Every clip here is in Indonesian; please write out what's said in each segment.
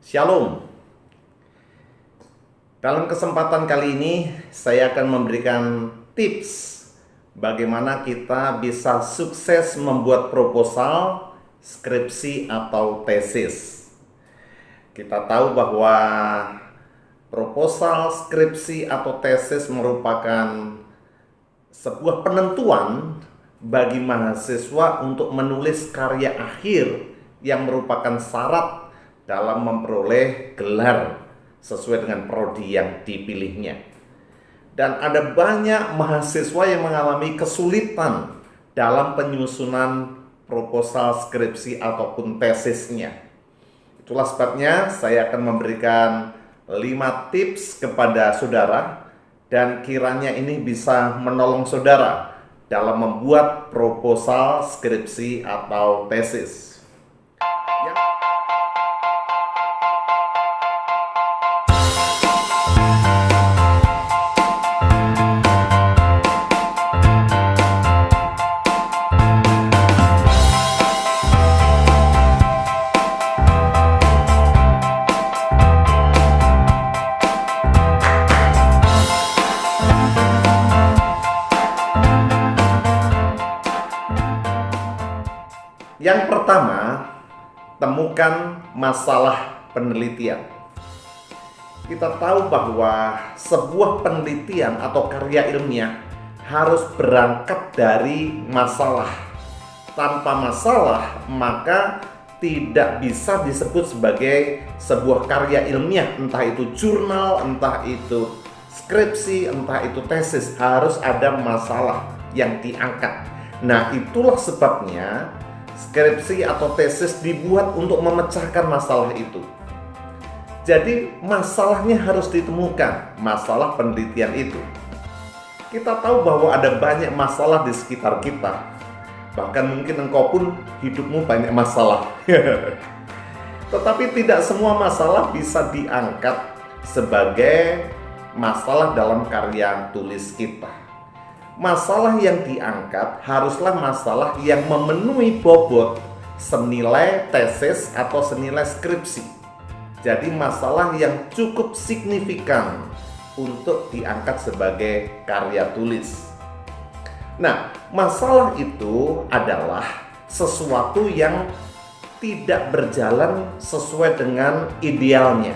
Shalom. Dalam kesempatan kali ini saya akan memberikan tips bagaimana kita bisa sukses membuat proposal, skripsi atau tesis. Kita tahu bahwa proposal, skripsi atau tesis merupakan sebuah penentuan bagi mahasiswa untuk menulis karya akhir yang merupakan syarat dalam memperoleh gelar sesuai dengan prodi yang dipilihnya. Dan ada banyak mahasiswa yang mengalami kesulitan dalam penyusunan proposal, skripsi ataupun tesisnya. Itulah sebabnya saya akan memberikan 5 tips kepada saudara dan kiranya ini bisa menolong saudara dalam membuat proposal, skripsi atau tesis. Yang pertama, temukan masalah penelitian. Kita tahu bahwa sebuah penelitian atau karya ilmiah harus berangkat dari masalah. Tanpa masalah, maka tidak bisa disebut sebagai sebuah karya ilmiah, entah itu jurnal, entah itu skripsi, entah itu tesis. Harus ada masalah yang diangkat. Nah, itulah sebabnya skripsi atau tesis dibuat untuk memecahkan masalah itu. Jadi masalahnya harus ditemukan, masalah penelitian itu. Kita tahu bahwa ada banyak masalah di sekitar kita. Bahkan mungkin engkau pun hidupmu banyak masalah. Tetapi tidak semua masalah bisa diangkat sebagai masalah dalam karya tulis kita. Masalah yang diangkat haruslah masalah yang memenuhi bobot senilai tesis atau senilai skripsi. Jadi masalah yang cukup signifikan untuk diangkat sebagai karya tulis. Nah, masalah itu adalah sesuatu yang tidak berjalan sesuai dengan idealnya.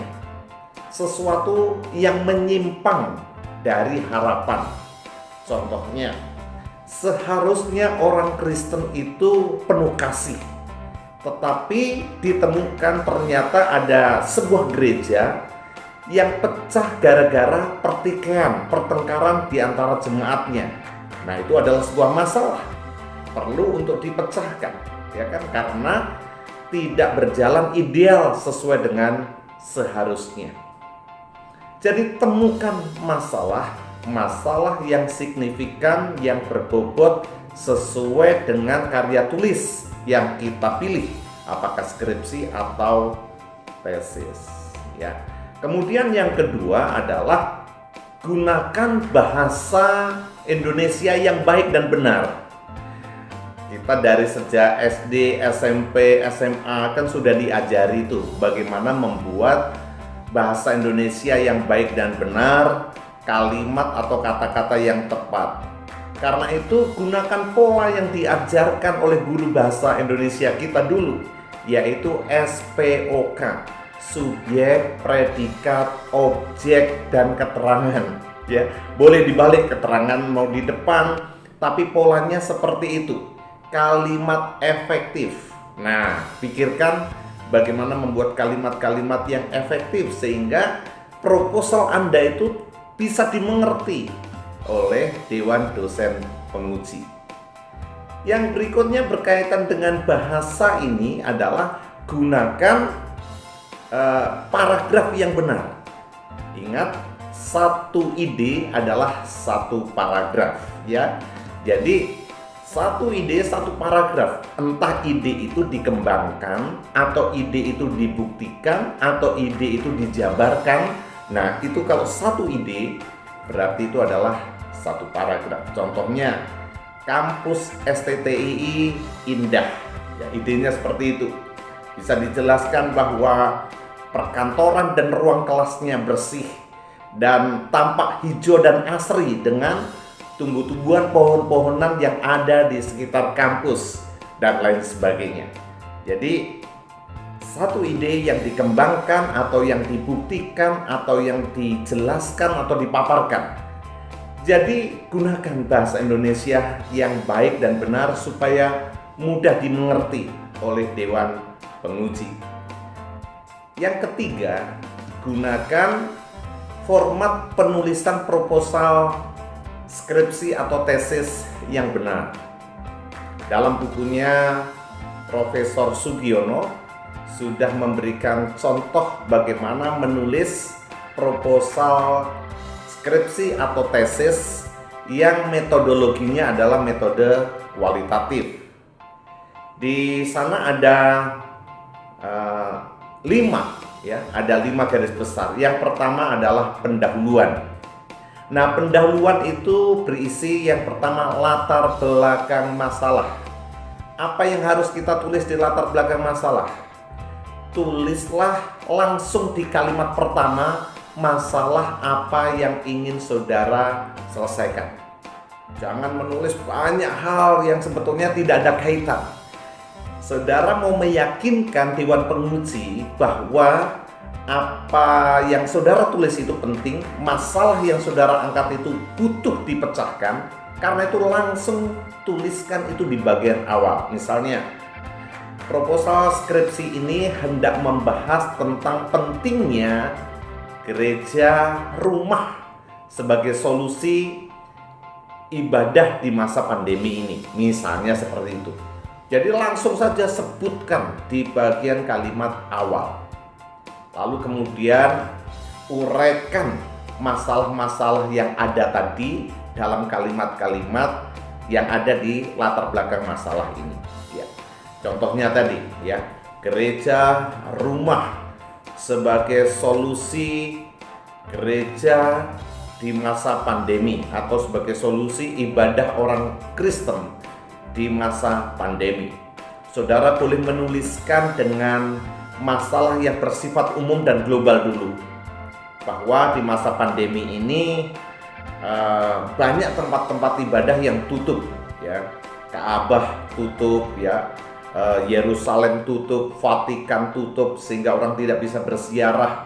Sesuatu yang menyimpang dari harapan. Contohnya, seharusnya orang Kristen itu penuh kasih, tetapi ditemukan ternyata ada sebuah gereja yang pecah gara-gara pertikaian, pertengkaran di antara jemaatnya. Nah, itu adalah sebuah masalah, perlu untuk dipecahkan, ya kan? Karena tidak berjalan ideal sesuai dengan seharusnya. Jadi temukan masalah yang signifikan, yang berbobot sesuai dengan karya tulis yang kita pilih, apakah skripsi atau tesis, ya. Kemudian yang kedua adalah gunakan bahasa Indonesia yang baik dan benar. Kita dari sejak SD, SMP, SMA kan sudah diajari tuh bagaimana membuat bahasa Indonesia yang baik dan benar, kalimat atau kata-kata yang tepat. Karena itu gunakan pola yang diajarkan oleh guru bahasa Indonesia kita dulu, yaitu SPOK, subjek, predikat, objek, dan keterangan. Ya, boleh dibalik keterangan mau di depan, tapi polanya seperti itu. Kalimat efektif. Nah, pikirkan bagaimana membuat kalimat-kalimat yang efektif sehingga proposal Anda itu bisa dimengerti oleh Dewan Dosen Penguji. Yang berikutnya berkaitan dengan bahasa ini adalah gunakan paragraf yang benar. Ingat, satu ide adalah satu paragraf, ya. Jadi satu ide, satu paragraf. Entah ide itu dikembangkan, atau ide itu dibuktikan, atau ide itu dijabarkan. Nah, itu kalau satu ide, berarti itu adalah satu paragraf. Contohnya, kampus STTII indah. Ya, idenya seperti itu. Bisa dijelaskan bahwa perkantoran dan ruang kelasnya bersih dan tampak hijau dan asri dengan tumbuh-tumbuhan pohon-pohonan yang ada di sekitar kampus dan lain sebagainya. Jadi satu ide yang dikembangkan atau yang dibuktikan atau yang dijelaskan atau dipaparkan. Jadi gunakan bahasa Indonesia yang baik dan benar supaya mudah dimengerti oleh Dewan Penguji. Yang ketiga, gunakan format penulisan proposal skripsi atau tesis yang benar. Dalam bukunya Profesor Sugiono sudah memberikan contoh bagaimana menulis proposal skripsi atau tesis yang metodologinya adalah metode kualitatif. Di sana ada 5 garis besar. Yang pertama adalah pendahuluan. Nah, pendahuluan itu berisi yang pertama latar belakang masalah. Apa yang harus kita tulis di latar belakang masalah? Tulislah langsung di kalimat pertama masalah apa yang ingin saudara selesaikan. Jangan menulis banyak hal yang sebetulnya tidak ada kaitan. Saudara mau meyakinkan Dewan Penguji bahwa apa yang saudara tulis itu penting, masalah yang saudara angkat itu butuh dipecahkan, karena itu langsung tuliskan itu di bagian awal. Misalnya, proposal skripsi ini hendak membahas tentang pentingnya gereja rumah sebagai solusi ibadah di masa pandemi ini. Misalnya seperti itu. Jadi langsung saja sebutkan di bagian kalimat awal. Lalu kemudian uraikan masalah-masalah yang ada tadi dalam kalimat-kalimat yang ada di latar belakang masalah ini. Ya. Contohnya tadi, ya, gereja rumah sebagai solusi gereja di masa pandemi atau sebagai solusi ibadah orang Kristen di masa pandemi. Saudara boleh menuliskan dengan masalah yang bersifat umum dan global dulu, bahwa di masa pandemi ini banyak tempat-tempat ibadah yang tutup, ya, Ka'bah tutup, ya, Yerusalem tutup, Vatikan tutup, sehingga orang tidak bisa berziarah,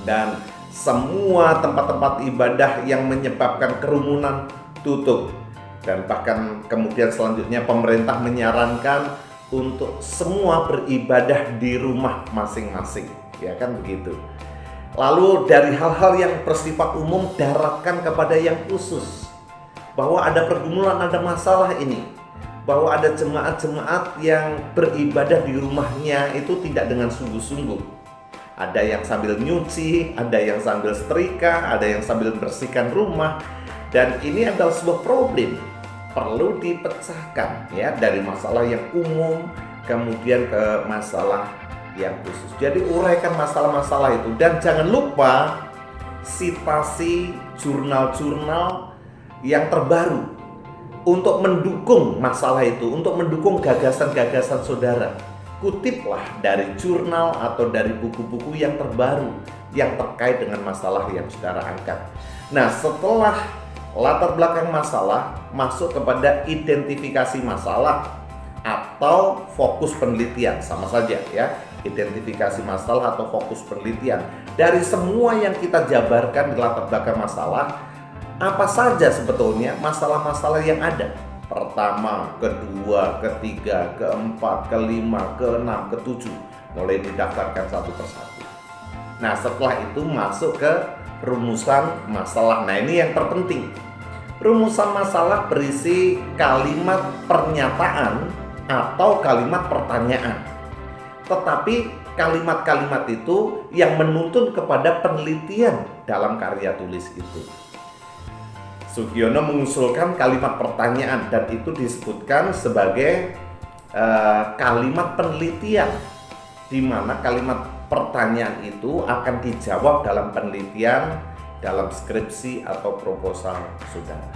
dan semua tempat-tempat ibadah yang menyebabkan kerumunan tutup. Dan bahkan kemudian selanjutnya pemerintah menyarankan untuk semua beribadah di rumah masing-masing, ya kan begitu. Lalu dari hal-hal yang bersifat umum diarahkan kepada yang khusus, bahwa ada pergumulan, ada masalah ini, bahwa ada jemaat-jemaat yang beribadah di rumahnya itu tidak dengan sungguh-sungguh. Ada yang sambil nyuci, ada yang sambil setrika, ada yang sambil bersihkan rumah, dan ini adalah sebuah problem perlu dipecahkan, ya, dari masalah yang umum kemudian ke masalah yang khusus. Jadi uraikan masalah-masalah itu, dan jangan lupa sitasi jurnal-jurnal yang terbaru untuk mendukung masalah itu, untuk mendukung gagasan-gagasan saudara. Kutiplah dari jurnal atau dari buku-buku yang terbaru yang terkait dengan masalah yang saudara angkat. Nah, setelah latar belakang masalah, masuk kepada identifikasi masalah atau fokus penelitian. Sama saja, ya, identifikasi masalah atau fokus penelitian. Dari semua yang kita jabarkan di latar belakang masalah, apa saja sebetulnya masalah-masalah yang ada? Pertama, kedua, ketiga, keempat, kelima, keenam, ketujuh, mulai didaftarkan satu persatu. Nah, setelah itu masuk ke rumusan masalah. Nah, ini yang terpenting. Rumusan masalah berisi kalimat pernyataan atau kalimat pertanyaan. Tetapi kalimat-kalimat itu yang menuntun kepada penelitian dalam karya tulis itu. Sugiono mengusulkan kalimat pertanyaan, dan itu disebutkan sebagai kalimat penelitian, di mana kalimat pertanyaan itu akan dijawab dalam penelitian, dalam skripsi atau proposal saudara.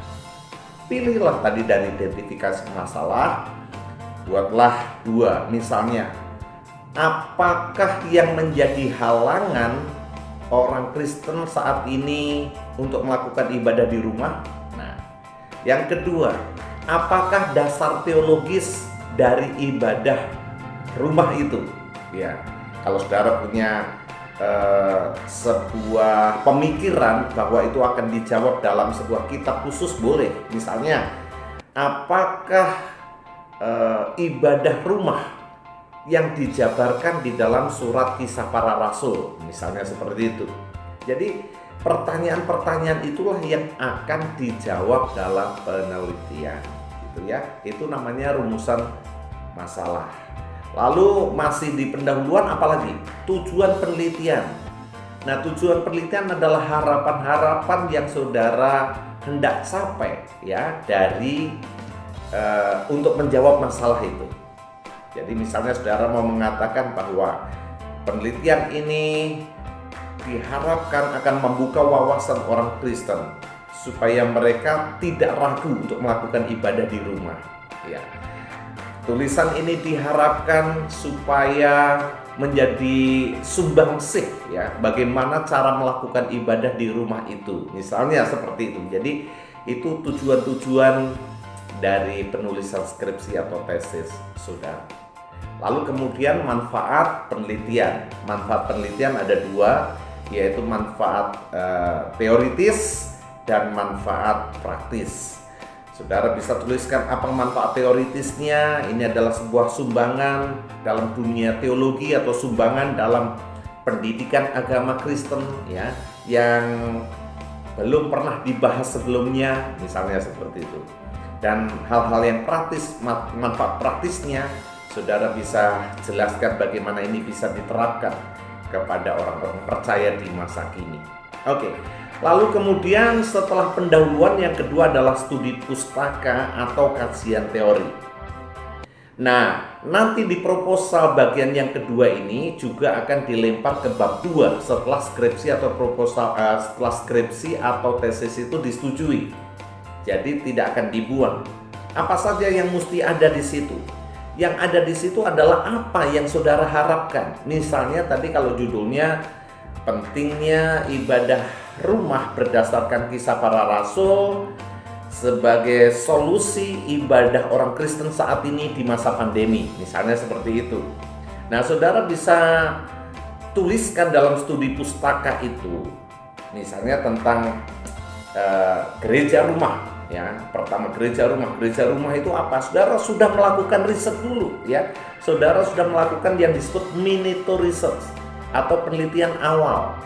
Pilihlah tadi dari identifikasi masalah, buatlah 2, misalnya apakah yang menjadi halangan orang Kristen saat ini untuk melakukan ibadah di rumah? Nah, yang kedua, apakah dasar teologis dari ibadah rumah itu? Ya, kalau saudara punya sebuah pemikiran bahwa itu akan dijawab dalam sebuah kitab khusus, boleh. Misalnya, apakah ibadah rumah yang dijabarkan di dalam surat Kisah Para Rasul, misalnya seperti itu. Jadi pertanyaan-pertanyaan itulah yang akan dijawab dalam penelitian, gitu ya. Itu namanya rumusan masalah. Lalu masih di pendahuluan, apalagi tujuan penelitian. Nah, tujuan penelitian adalah harapan-harapan yang saudara hendak capai ya dari untuk menjawab masalah itu. Jadi misalnya saudara mau mengatakan bahwa penelitian ini diharapkan akan membuka wawasan orang Kristen supaya mereka tidak ragu untuk melakukan ibadah di rumah. Ya. Tulisan ini diharapkan supaya menjadi sumbangsih ya, bagaimana cara melakukan ibadah di rumah itu. Misalnya seperti itu. Jadi itu tujuan-tujuan dari penulisan skripsi atau tesis saudara. Lalu kemudian manfaat penelitian. Manfaat penelitian ada dua, yaitu manfaat teoritis dan manfaat praktis. Saudara bisa tuliskan apa manfaat teoritisnya. Ini adalah sebuah sumbangan dalam dunia teologi atau sumbangan dalam pendidikan agama Kristen ya, yang belum pernah dibahas sebelumnya, misalnya seperti itu. Dan hal-hal yang praktis, manfaat praktisnya, saudara bisa jelaskan bagaimana ini bisa diterapkan kepada orang-orang percaya di masa kini. Oke. Lalu kemudian setelah pendahuluan, yang kedua adalah studi pustaka atau kajian teori. Nah, nanti di proposal bagian yang kedua ini juga akan dilempar ke bab 2 setelah skripsi atau proposal setelah skripsi atau tesis itu disetujui. Jadi tidak akan dibuang. Apa saja yang mesti ada di situ? Yang ada di situ adalah apa yang saudara harapkan. Misalnya tadi kalau judulnya pentingnya ibadah rumah berdasarkan Kisah Para Rasul sebagai solusi ibadah orang Kristen saat ini di masa pandemi, misalnya seperti itu. Nah, saudara bisa tuliskan dalam studi pustaka itu, misalnya tentang gereja rumah. Ya, pertama gereja rumah itu apa? Saudara sudah melakukan riset dulu, ya. Saudara sudah melakukan yang disebut Minito research atau penelitian awal.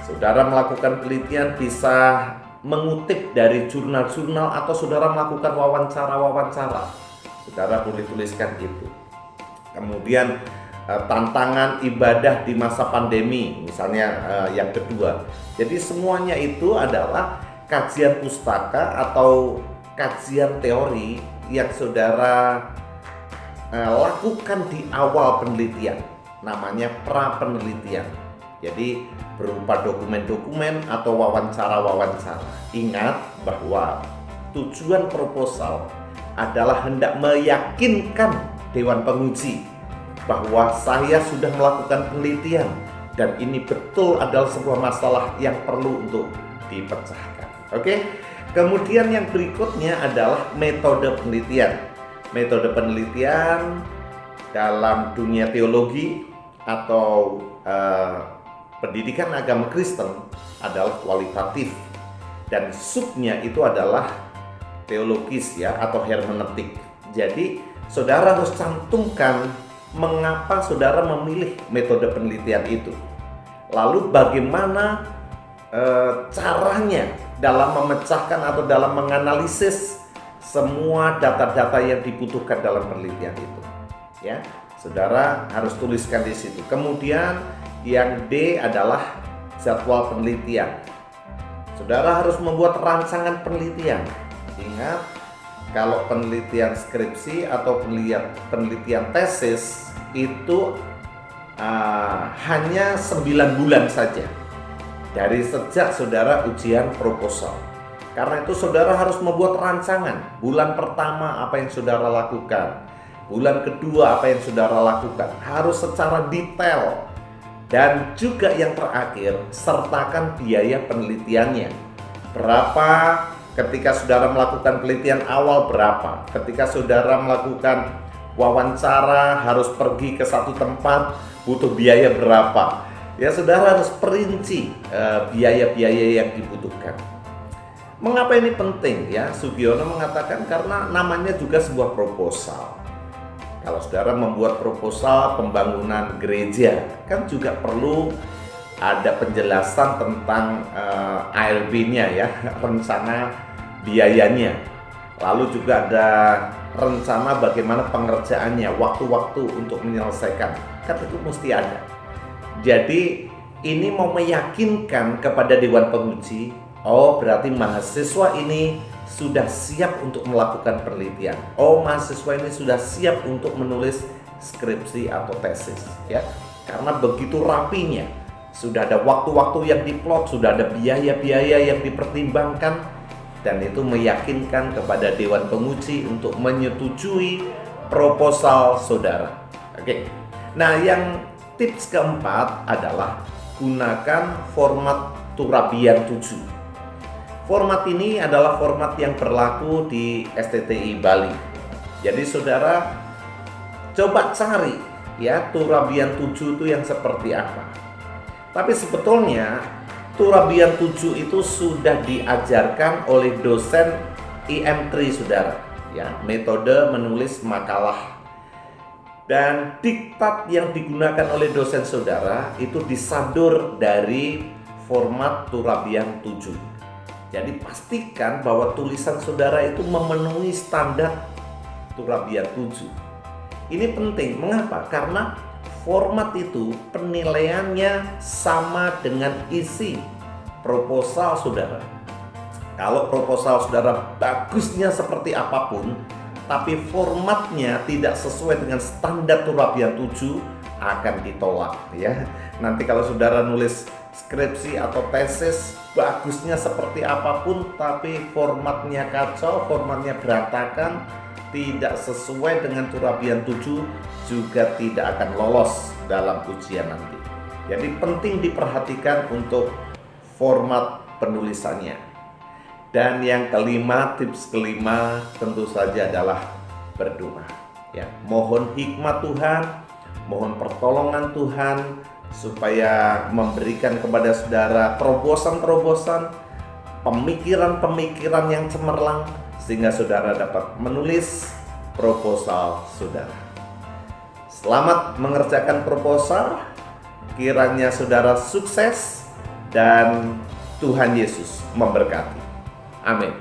Saudara melakukan penelitian bisa mengutip dari jurnal-jurnal atau saudara melakukan wawancara-wawancara. Saudara boleh tuliskan itu. Kemudian tantangan ibadah di masa pandemi, misalnya yang kedua. Jadi semuanya itu adalah kajian pustaka atau kajian teori yang saudara lakukan di awal penelitian. Namanya pra penelitian. Jadi berupa dokumen-dokumen atau wawancara-wawancara. Ingat bahwa tujuan proposal adalah hendak meyakinkan Dewan Penguji bahwa saya sudah melakukan penelitian dan ini betul adalah sebuah masalah yang perlu untuk dipecahkan. Oke? Kemudian yang berikutnya adalah metode penelitian. Metode penelitian dalam dunia teologi atau pendidikan agama Kristen adalah kualitatif dan subnya itu adalah teologis ya atau hermeneutik. Jadi saudara harus cantumkan mengapa saudara memilih metode penelitian itu. Lalu bagaimana caranya dalam memecahkan atau dalam menganalisis semua data-data yang dibutuhkan dalam penelitian itu. Ya, saudara harus tuliskan di situ. Kemudian yang D adalah jadwal penelitian. Saudara harus membuat rancangan penelitian. Ingat, kalau penelitian skripsi atau penelitian tesis itu hanya 9 bulan saja dari sejak saudara ujian proposal. Karena itu saudara harus membuat rancangan. Bulan pertama apa yang saudara lakukan, bulan kedua apa yang saudara lakukan, harus secara detail. Dan juga yang terakhir, sertakan biaya penelitiannya. Berapa ketika saudara melakukan penelitian awal, berapa ketika saudara melakukan wawancara, harus pergi ke satu tempat, butuh biaya berapa. Ya, saudara harus perinci biaya-biaya yang dibutuhkan. Mengapa ini penting? Ya, Sugiono mengatakan karena namanya juga sebuah proposal. Kalau saudara membuat proposal pembangunan gereja, kan juga perlu ada penjelasan tentang ARB-nya ya, rencana biayanya. Lalu juga ada rencana bagaimana pengerjaannya, waktu-waktu untuk menyelesaikan. Kan itu mesti ada. Jadi ini mau meyakinkan kepada Dewan Penguji, oh berarti mahasiswa ini sudah siap untuk melakukan penelitian. Oh, mahasiswa ini sudah siap untuk menulis skripsi atau tesis, ya. Karena begitu rapinya, sudah ada waktu-waktu yang diplot, sudah ada biaya-biaya yang dipertimbangkan, dan itu meyakinkan kepada Dewan Penguji untuk menyetujui proposal saudara. Oke. Nah, yang tips keempat adalah gunakan format Turabian 7. Format ini adalah format yang berlaku di STTI Bali. Jadi saudara coba cari ya Turabian 7 itu yang seperti apa. Tapi sebetulnya Turabian 7 itu sudah diajarkan oleh dosen IM3 saudara, ya, metode menulis makalah. Dan diktat yang digunakan oleh dosen saudara itu disadur dari format Turabian 7. Jadi pastikan bahwa tulisan saudara itu memenuhi standar Turabian 7. Ini penting, mengapa? Karena format itu penilaiannya sama dengan isi proposal saudara. Kalau proposal saudara bagusnya seperti apapun, tapi formatnya tidak sesuai dengan standar Turabian 7, akan ditolak ya. Nanti kalau saudara nulis skripsi atau tesis bagusnya seperti apapun tapi formatnya kacau, formatnya berantakan, tidak sesuai dengan Turabian 7, juga tidak akan lolos dalam ujian nanti. Jadi penting diperhatikan untuk format penulisannya. Dan yang kelima, tips kelima tentu saja adalah berdoa. Ya, mohon hikmat Tuhan, mohon pertolongan Tuhan supaya memberikan kepada saudara terobosan-terobosan, pemikiran-pemikiran yang cemerlang sehingga saudara dapat menulis proposal saudara. Selamat mengerjakan proposal, kiranya saudara sukses dan Tuhan Yesus memberkati. Amin.